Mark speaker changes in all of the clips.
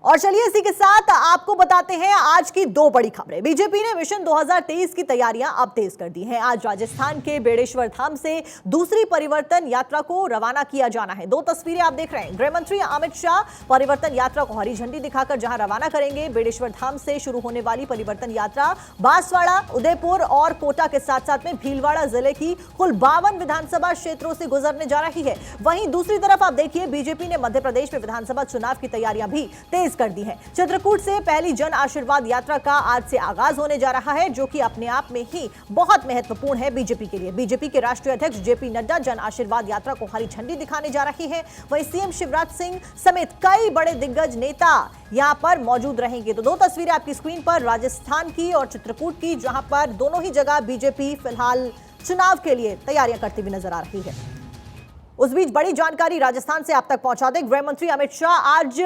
Speaker 1: और चलिए इसी के साथ आपको बताते हैं आज की दो बड़ी खबरें। बीजेपी ने मिशन 2023 की तैयारियां अब तेज कर दी हैं। आज राजस्थान के बेड़ेश्वर धाम से दूसरी परिवर्तन यात्रा को रवाना किया जाना है। दो तस्वीरें आप देख रहे हैं। गृह मंत्री अमित शाह परिवर्तन यात्रा को हरी झंडी दिखाकर जहां रवाना करेंगे। बेड़ेश्वर धाम से शुरू होने वाली परिवर्तन यात्रा बांसवाड़ा, उदयपुर और कोटा के साथ साथ में भीलवाड़ा जिले की कुल 52 विधानसभा क्षेत्रों से गुजरने जा रही है। वहीं दूसरी तरफ आप देखिए, बीजेपी ने मध्य प्रदेश में विधानसभा चुनाव की तैयारियां भी तेज कर दी है। चित्रकूट से पहली जन आशीर्वाद यात्रा का आज से आगाज होने जा रहा है, जो कि अपने आप में ही बहुत महत्वपूर्ण है बीजेपी के लिए। बीजेपी के राष्ट्रीय अध्यक्ष जेपी नड्डा जन आशीर्वाद यात्रा को हरी झंडी दिखाने जा रहे हैं। वहीं सीएम शिवराज सिंह समेत कई बड़े दिग्गज नेता यहां पर मौजूद रहेंगे। तो दो तस्वीरें आपकी स्क्रीन पर, राजस्थान की और चित्रकूट की, जहां पर दोनों ही जगह बीजेपी फिलहाल चुनाव के लिए तैयारियां करती हुई नजर आ रही है। उस बीच बड़ी जानकारी राजस्थान से आप तक पहुंचा दें। गृह मंत्री अमित शाह आज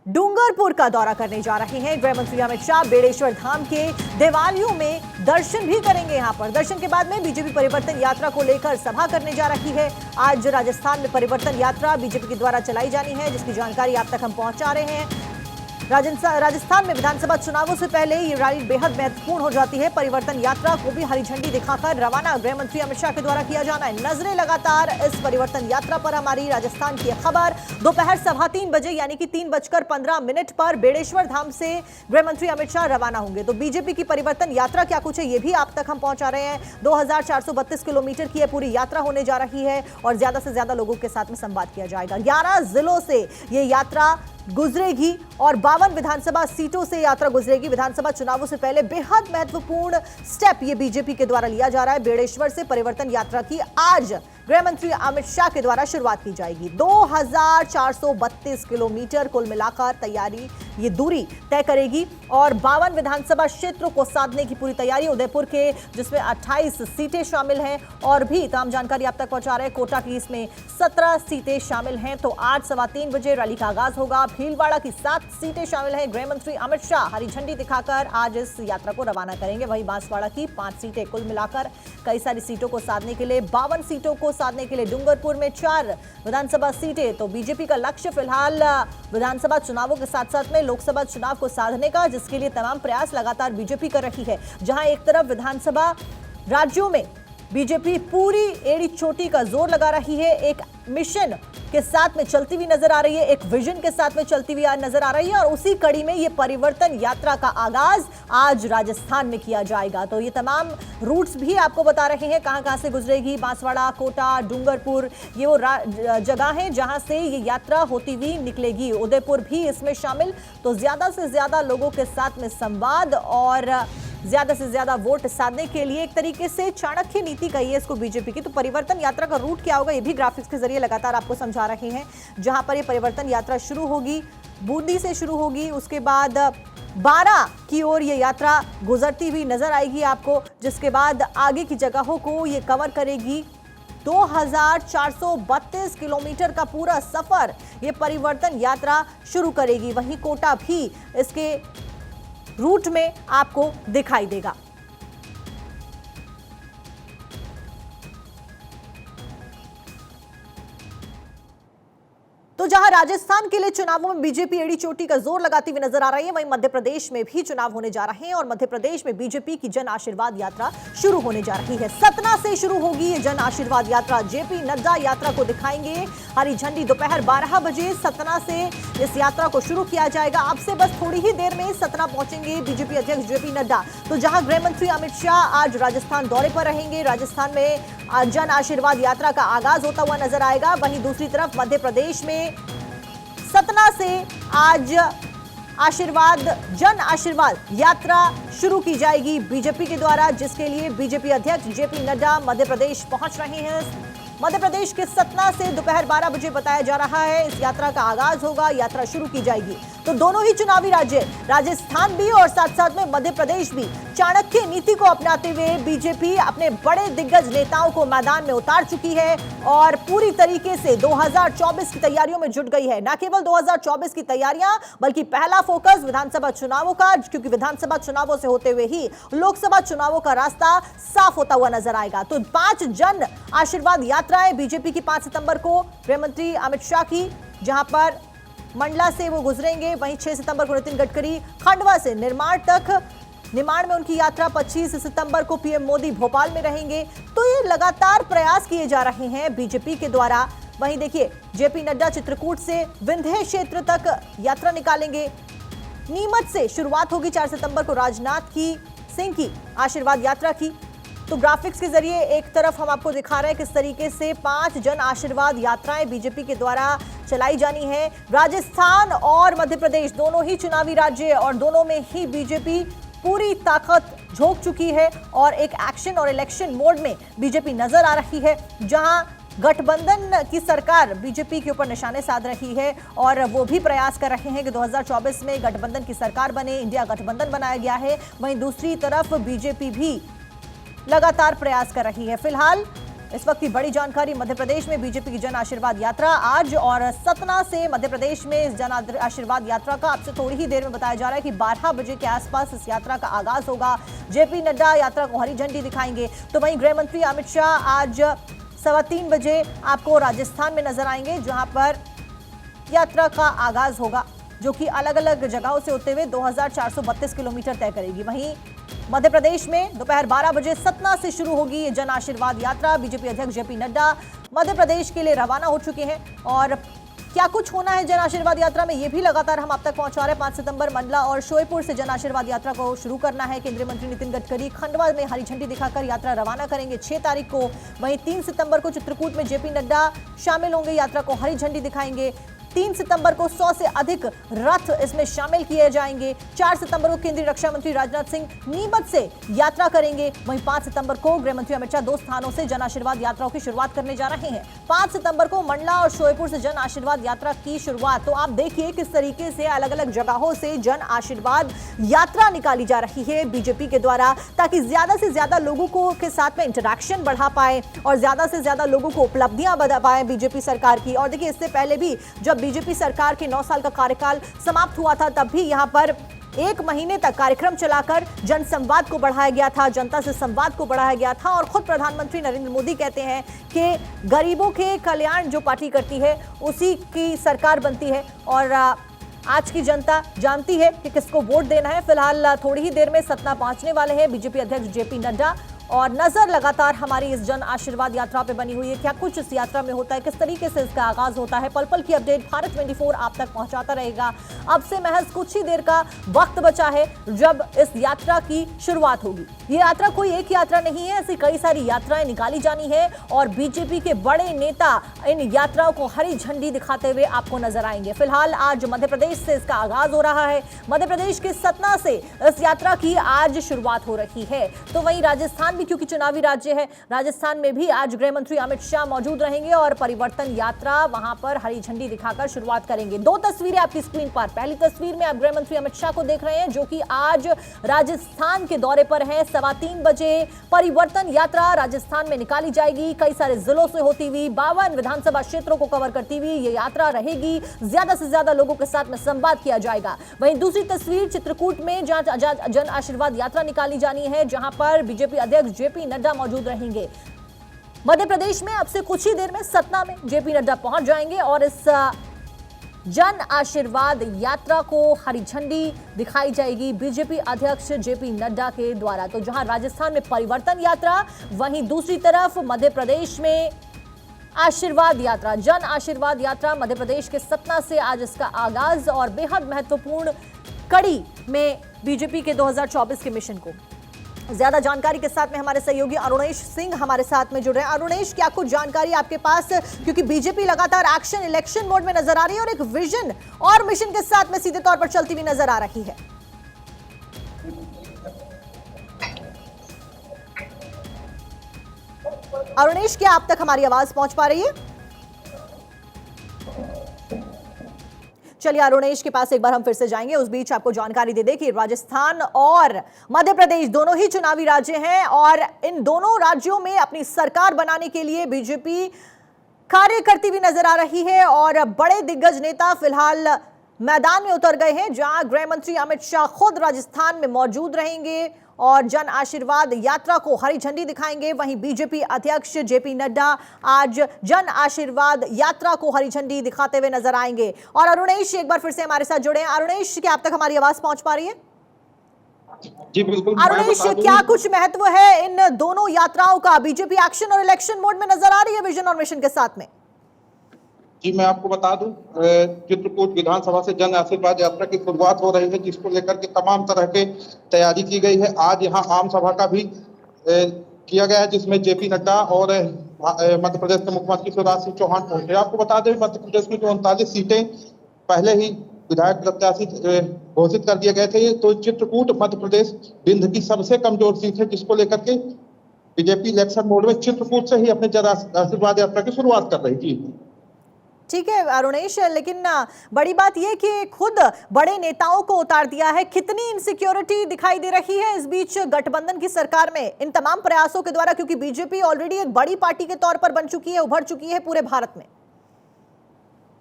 Speaker 1: डूंगरपुर का दौरा करने जा रहे हैं। गृह मंत्री अमित शाह बेड़ेश्वर धाम के देवालयों में दर्शन भी करेंगे। यहां पर दर्शन के बाद में बीजेपी परिवर्तन यात्रा को लेकर सभा करने जा रही है। आज राजस्थान में परिवर्तन यात्रा बीजेपी के द्वारा चलाई जानी है, जिसकी जानकारी आप तक हम पहुंचा रहे हैं। राजस्थान में विधानसभा चुनावों से पहले ये रैली बेहद महत्वपूर्ण हो जाती है। परिवर्तन यात्रा को भी हरी झंडी दिखाकर रवाना गृह मंत्री अमित शाह के द्वारा किया जाना है। नजरें लगातार इस परिवर्तन यात्रा पर हमारी। राजस्थान की खबर दोपहर 3:15 बजे यानी कि 3:15 पर बेड़ेश्वर धाम से गृह मंत्री अमित शाह रवाना होंगे। तो बीजेपी की परिवर्तन यात्रा क्या कुछ है, ये भी आप तक हम पहुंचा रहे हैं। 2432 किलोमीटर की यह पूरी यात्रा होने जा रही है और ज्यादा से ज्यादा लोगों के साथ में संवाद किया जाएगा। 11 जिलों से ये यात्रा गुजरेगी और 52 विधानसभा सीटों से यात्रा गुजरेगी। विधानसभा चुनावों से पहले बेहद महत्वपूर्ण स्टेप ये बीजेपी के द्वारा लिया जा रहा है। बेड़ेश्वर से परिवर्तन यात्रा की आज गृह मंत्री अमित शाह के द्वारा शुरुआत की जाएगी। 2432 किलोमीटर कुल मिलाकर तैयारी ये दूरी तय करेगी और 52 विधानसभा क्षेत्रों को साधने की पूरी तैयारी। उदयपुर के जिसमें 28 सीटें शामिल हैं और भी तमाम जानकारी आप तक पहुंचा रहे हैं। कोटा की इसमें 17 सीटें शामिल हैं। तो आज 3:15 बजे रैली का आगाज होगा। भीलवाड़ा की 7 सीटें शामिल हैं। गृह मंत्री अमित शाह हरी झंडी दिखाकर आज इस यात्रा को रवाना करेंगे। वहीं बांसवाड़ा की 5 सीटें, कुल मिलाकर कई सारी सीटों को साधने के लिए 52 सीटों को साधने के लिए डूंगरपुर में 4 विधानसभा सीटें। तो बीजेपी का लक्ष्य फिलहाल विधानसभा चुनावों के साथ साथ में लोकसभा चुनाव को साधने का, जिसके लिए तमाम प्रयास लगातार बीजेपी कर रही है। जहां एक तरफ विधानसभा राज्यों में बीजेपी पूरी एड़ी चोटी का जोर लगा रही है, एक मिशन के साथ में चलती हुई नजर आ रही है, एक विजन के साथ में चलती हुई नजर आ रही है और उसी कड़ी में ये परिवर्तन यात्रा का आगाज आज राजस्थान में किया जाएगा। तो ये तमाम रूट्स भी आपको बता रहे हैं कहां से गुजरेगी। बांसवाड़ा, कोटा, डूंगरपुर, ये वो जगह है जहां से ये यात्रा होती हुई निकलेगी। उदयपुर भी इसमें शामिल। तो ज्यादा से ज्यादा लोगों के साथ में संवाद और ज्यादा से ज्यादा वोट साधने के लिए एक तरीके से चाणक्य नीति कही है इसको बीजेपी की। तो परिवर्तन यात्रा का रूट क्या होगा, ये भी ग्राफिक्स के जरिए लगातार आपको समझा रहे हैं। जहां पर ये परिवर्तन यात्रा शुरू होगी, बूंदी से शुरू होगी, उसके बाद 12 की ओर ये यात्रा गुजरती हुई नजर आएगी आपको, जिसके बाद आगे की जगहों को ये कवर करेगी। 2432 किलोमीटर का पूरा सफर ये परिवर्तन यात्रा शुरू करेगी। वहीं कोटा भी इसके रूट में आपको दिखाई देगा। तो जहां राजस्थान के लिए चुनावों में बीजेपी एड़ी चोटी का जोर लगाती हुई नजर आ रही है, वहीं मध्य प्रदेश में भी चुनाव होने जा रहे हैं और मध्य प्रदेश में बीजेपी की जन आशीर्वाद यात्रा शुरू होने जा रही है। सतना से शुरू होगी ये जन आशीर्वाद यात्रा। जेपी नड्डा यात्रा को दिखाएंगे हरी झंडी। दोपहर 12 बजे सतना से इस यात्रा को शुरू किया जाएगा। अब से बस थोड़ी ही देर में सतना पहुंचेंगे बीजेपी अध्यक्ष जेपी नड्डा। तो जहां गृह मंत्री अमित शाह आज राजस्थान दौरे पर रहेंगे, राजस्थान में जन आशीर्वाद यात्रा का आगाज होता हुआ नजर आएगा। वहीं दूसरी तरफ मध्य प्रदेश में सतना से आज जन आशीर्वाद यात्रा शुरू की जाएगी बीजेपी के द्वारा, जिसके लिए बीजेपी अध्यक्ष जेपी नड्डा मध्य प्रदेश पहुंच रहे हैं। मध्य प्रदेश के सतना से दोपहर 12 बजे बताया जा रहा है इस यात्रा का आगाज होगा, यात्रा शुरू की जाएगी। तो दोनों ही चुनावी राज्य, राजस्थान भी और साथ साथ में मध्य प्रदेश भी, चाणक्य नीति को अपनाते हुए बीजेपी अपने बड़े दिग्गज नेताओं को मैदान में उतार चुकी है और पूरी तरीके से 2024 की तैयारियों में जुट गई है। न केवल 2024 की तैयारियां, बल्कि पहला फोकस विधानसभा चुनावों का, क्योंकि विधानसभा चुनावों से होते हुए ही लोकसभा चुनावों का रास्ता साफ होता हुआ नजर आएगा। तो 5 जन आशीर्वाद यात्राएं बीजेपी की 5 सितंबर को गृह मंत्री अमित शाह की, जहां पर मंडला से वो गुजरेंगे। वहीं 6 सितंबर को नितिन गडकरी खंडवा से निमाड़ में उनकी यात्रा। 25 सितंबर को पीएम मोदी भोपाल में रहेंगे। तो ये लगातार प्रयास किए जा रहे हैं बीजेपी के द्वारा। वहीं देखिए, जेपी नड्डा चित्रकूट से विंध्य क्षेत्र तक यात्रा निकालेंगे। नीमच से शुरुआत होगी 4 सितंबर को राजनाथ सिंह की आशीर्वाद यात्रा की। तो ग्राफिक्स के जरिए एक तरफ हम आपको दिखा रहे हैं किस तरीके से 5 जन आशीर्वाद यात्राएं बीजेपी के द्वारा चलाई जानी है। राजस्थान और मध्य प्रदेश दोनों ही चुनावी राज्य और दोनों में ही बीजेपी पूरी ताकत झोंक चुकी है और एक एक्शन और इलेक्शन मोड में बीजेपी नजर आ रही है, जहां गठबंधन की सरकार बीजेपी के ऊपर निशाने साध रही है और वो भी प्रयास कर रहे हैं कि 2024 में गठबंधन की सरकार बने, इंडिया गठबंधन बनाया गया है। वहीं दूसरी तरफ बीजेपी भी लगातार प्रयास कर रही है। फिलहाल इस वक्त की बड़ी जानकारी, मध्य प्रदेश में बीजेपी की जन आशीर्वाद यात्रा आज, और सतना से मध्य प्रदेश में इस जन आशीर्वाद यात्रा का आपसे थोड़ी ही देर में बताया जा रहा है कि 12 बजे के आसपास इस यात्रा का आगाज होगा। जेपी नड्डा यात्रा को हरी झंडी दिखाएंगे। तो वहीं गृह मंत्री अमित शाह आज 3:15 बजे आपको राजस्थान में नजर आएंगे, जहां पर यात्रा का आगाज होगा, जो कि अलग अलग जगहों से होते हुए 2432 किलोमीटर तय करेगी। वहीं मध्य प्रदेश में दोपहर 12 बजे सतना से शुरू होगी ये जन आशीर्वाद यात्रा। बीजेपी अध्यक्ष जेपी नड्डा मध्य प्रदेश के लिए रवाना हो चुके हैं और क्या कुछ होना है जन आशीर्वाद यात्रा में, ये भी लगातार हम आप तक पहुंचा रहे हैं। 5 सितंबर मंडला और श्योपुर से जन आशीर्वाद यात्रा को शुरू करना है। केंद्रीय मंत्री नितिन गडकरी खंडवा में हरी झंडी दिखाकर यात्रा रवाना करेंगे 6 तारीख को। वहीं 3 सितंबर को चित्रकूट में जेपी नड्डा शामिल होंगे, यात्रा को हरी झंडी दिखाएंगे। 3 सितंबर को 100 से अधिक रथ इसमें शामिल किए जाएंगे। 4 सितंबर को केंद्रीय रक्षा मंत्री राजनाथ सिंह नीमच से यात्रा करेंगे। वहीं 5 सितंबर को गृह मंत्री अमित शाह 2 स्थानों से जन आशीर्वाद यात्राओं की शुरुआत करने जा रहे हैं। 5 सितंबर को मंडला और श्योपुर से जन आशीर्वाद यात्रा की शुरुआत। तो आप देखिए किस तरीके से अलग अलग जगहों से जन आशीर्वाद यात्रा निकाली जा रही है बीजेपी के द्वारा, ताकि ज्यादा से ज्यादा लोगों को के साथ में इंटरेक्शन बढ़ा पाए और ज्यादा से ज्यादा लोगों को उपलब्धियां बता पाए बीजेपी सरकार की। और देखिए, इससे पहले भी जब बीजेपी सरकार के 9 साल का कार्यकाल समाप्त हुआ था, तब भी यहां पर 1 महीने तक कार्यक्रम चलाकर जनसंवाद को बढ़ाया गया था, जनता से संवाद को बढ़ाया गया था। और खुद प्रधानमंत्री नरेंद्र मोदी कहते हैं कि गरीबों के कल्याण जो पार्टी करती है उसी की सरकार बनती है और आज की जनता जानती है कि किसको वोट देना है। फिलहाल थोड़ी ही देर में सतना पहुंचने वाले हैं बीजेपी अध्यक्ष जेपी नड्डा और नजर लगातार हमारी इस जन आशीर्वाद यात्रा पे बनी हुई है। क्या कुछ इस यात्रा में होता है, किस तरीके से इसका आगाज होता है, पल पल की अपडेट भारत 24 आप तक पहुंचाता रहेगा। अब से महज कुछ ही देर का वक्त बचा है जब इस यात्रा की शुरुआत होगी। ये यात्रा कोई एक यात्रा नहीं है, ऐसी कई सारी यात्राएं निकाली जानी है और बीजेपी के बड़े नेता इन यात्राओं को हरी झंडी दिखाते हुए आपको नजर आएंगे। फिलहाल आज मध्य प्रदेश से इसका आगाज हो रहा है। मध्य प्रदेश के सतना से इस यात्रा की आज शुरुआत हो रही है। तो वहीं राजस्थान क्योंकि चुनावी राज्य है, राजस्थान में भी आज गृह मंत्री अमित शाह मौजूद रहेंगे और परिवर्तन यात्रा वहां पर हरी झंडी दिखाकर शुरुआत करेंगे। 2 तस्वीरें आपकी स्क्रीन पर। पहली तस्वीर में आप गृह मंत्री अमित शाह को देख रहे हैं, जो कि आज राजस्थान के दौरे पर है। 3:15 बजे परिवर्तन यात्रा राजस्थान में निकाली जाएगी। कई सारे जिलों से होती हुई 52 विधानसभा क्षेत्रों को कवर करती हुई ये यात्रा रहेगी। ज्यादा से ज्यादा लोगों के साथ में संवाद किया जाएगा। वहीं दूसरी तस्वीर चित्रकूट में जहां जन आशीर्वाद यात्रा निकाली जानी है, जहां पर बीजेपी अध्यक्ष जेपी नड्डा मौजूद रहेंगे। मध्य प्रदेश में अब से कुछ ही देर में सतना में जेपी नड्डा पहुंच जाएंगे और इस जन आशीर्वाद यात्रा को हरी झंडी दिखाई जाएगी बीजेपी अध्यक्ष जेपी नड्डा के द्वारा। तो जहां राजस्थान में परिवर्तन यात्रा, वहीं दूसरी तरफ मध्य प्रदेश में आशीर्वाद यात्रा, जन आशीर्वाद यात्रा मध्य प्रदेश के सतना से आज इसका आगाज और बेहद महत्वपूर्ण कड़ी में बीजेपी के 2024 के मिशन को। ज्यादा जानकारी के साथ में हमारे सहयोगी अरुणेश सिंह हमारे साथ में जुड़ रहे हैं। अरुणेश, क्या कुछ जानकारी आपके पास, क्योंकि बीजेपी लगातार एक्शन इलेक्शन मोड में नजर आ रही है और एक विजन और मिशन के साथ में सीधे तौर पर चलती हुई नजर आ रही है। अरुणेश, क्या आप तक हमारी आवाज पहुंच पा रही है? चलिए अरुणेश के पास एक बार हम फिर से जाएंगे। उस बीच आपको जानकारी दे दें कि राजस्थान और मध्य प्रदेश दोनों ही चुनावी राज्य हैं और इन दोनों राज्यों में अपनी सरकार बनाने के लिए बीजेपी कार्य करती हुई नजर आ रही है और बड़े दिग्गज नेता फिलहाल मैदान में उतर गए हैं, जहां गृह मंत्री अमित शाह खुद राजस्थान में मौजूद रहेंगे और जन आशीर्वाद यात्रा को हरी झंडी दिखाएंगे। वहीं बीजेपी अध्यक्ष जेपी नड्डा आज जन आशीर्वाद यात्रा को हरी झंडी दिखाते हुए नजर आएंगे। और अरुणेश एक बार फिर से हमारे साथ जुड़े हैं। अरुणेश, क्या आप तक हमारी आवाज पहुंच पा रही है?
Speaker 2: जी बिल्कुल।
Speaker 1: अरुणेश, क्या कुछ महत्व है इन दोनों यात्राओं का? बीजेपी एक्शन और इलेक्शन मोड में नजर आ रही है विजन और मिशन के साथ में।
Speaker 2: जी मैं आपको बता दूं, चित्रकूट विधानसभा से जन आशीर्वाद यात्रा की शुरुआत हो रही है, जिसको लेकर के तमाम तरह के तैयारी की गई है। आज यहां आम सभा का भी किया गया है, जिसमें जेपी नड्डा और मध्य प्रदेश के मुख्यमंत्री शिवराज सिंह चौहान पहुंचे। आपको बता दें, मध्य प्रदेश में जो 39 सीटें पहले ही विधायक प्रत्याशी घोषित कर दिए गए थे, तो चित्रकूट मध्य प्रदेश विंध्य की सबसे कमजोर सीट है, जिसको लेकर के बीजेपी इलेक्शन मोड में चित्रकूट से ही अपने जन आशीर्वाद यात्रा की शुरुआत कर रही थी।
Speaker 1: ठीक है अरुणेश, लेकिन बड़ी बात यह कि खुद बड़े नेताओं को उतार दिया है। कितनी इनसिक्योरिटी दिखाई दे रही है इस बीच गठबंधन की सरकार में इन तमाम प्रयासों के द्वारा, क्योंकि बीजेपी ऑलरेडी एक बड़ी पार्टी के तौर पर बन चुकी है, उभर चुकी है पूरे भारत में।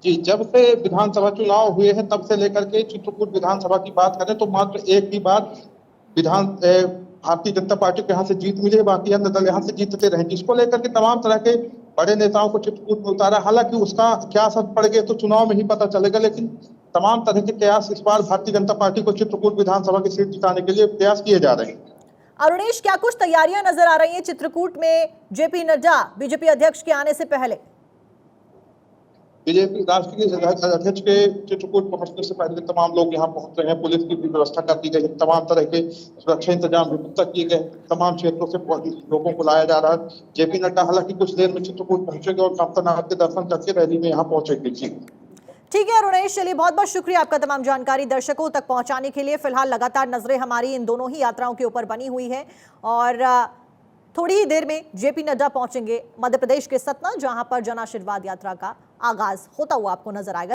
Speaker 2: जी, जब से विधानसभा चुनाव हुए हैं तब से लेकर के चित्रकूट विधानसभा की बात करें तो मात्र एक ही बार भारतीय जनता पार्टी को यहाँ से जीत मिली है, बाकी अन्य दल यहाँ से जीतते रहे, जिसको लेकर के तमाम तरह के बड़े नेताओं को चित्रकूट में उतारा। हालांकि उसका क्या असर पड़ गया तो चुनाव में ही पता चलेगा, लेकिन तमाम तरह के प्रयास इस बार भारतीय जनता पार्टी को चित्रकूट विधानसभा की सीट जिताने के लिए प्रयास किए जा रहे हैं।
Speaker 1: अरुणेश, क्या कुछ तैयारियां नजर आ रही हैं चित्रकूट में जेपी नड्डा बीजेपी अध्यक्ष के आने से पहले?
Speaker 2: बीजेपी राष्ट्रीय अध्यक्ष के चित्रकूट पहुंचने से पहले तमाम लोग यहाँ पहुंच रहे हैं। पुलिस की भी व्यवस्था कर दी गई है, तमाम तरह के सुरक्षा इंतजाम भी पुख्ता किए गए। तमाम क्षेत्रों से लोगों को लाया जा रहा है। जेपी नड्डा हालांकि कुछ देर में चित्रकूट पहुंचेंगे और कामतनाथ के दर्शन करके रैली में यहाँ पहुंचेंगे।
Speaker 1: ठीक है अरुणेश, चलिए बहुत बहुत शुक्रिया आपका तमाम जानकारी दर्शकों तक पहुंचाने के लिए। फिलहाल लगातार नजरें हमारी इन दोनों ही यात्राओं के ऊपर बनी हुई है और थोड़ी ही देर में जेपी नड्डा पहुंचेंगे मध्य प्रदेश के सतना, जहां पर जन आशीर्वाद यात्रा का आगाज होता हुआ आपको नजर आएगा।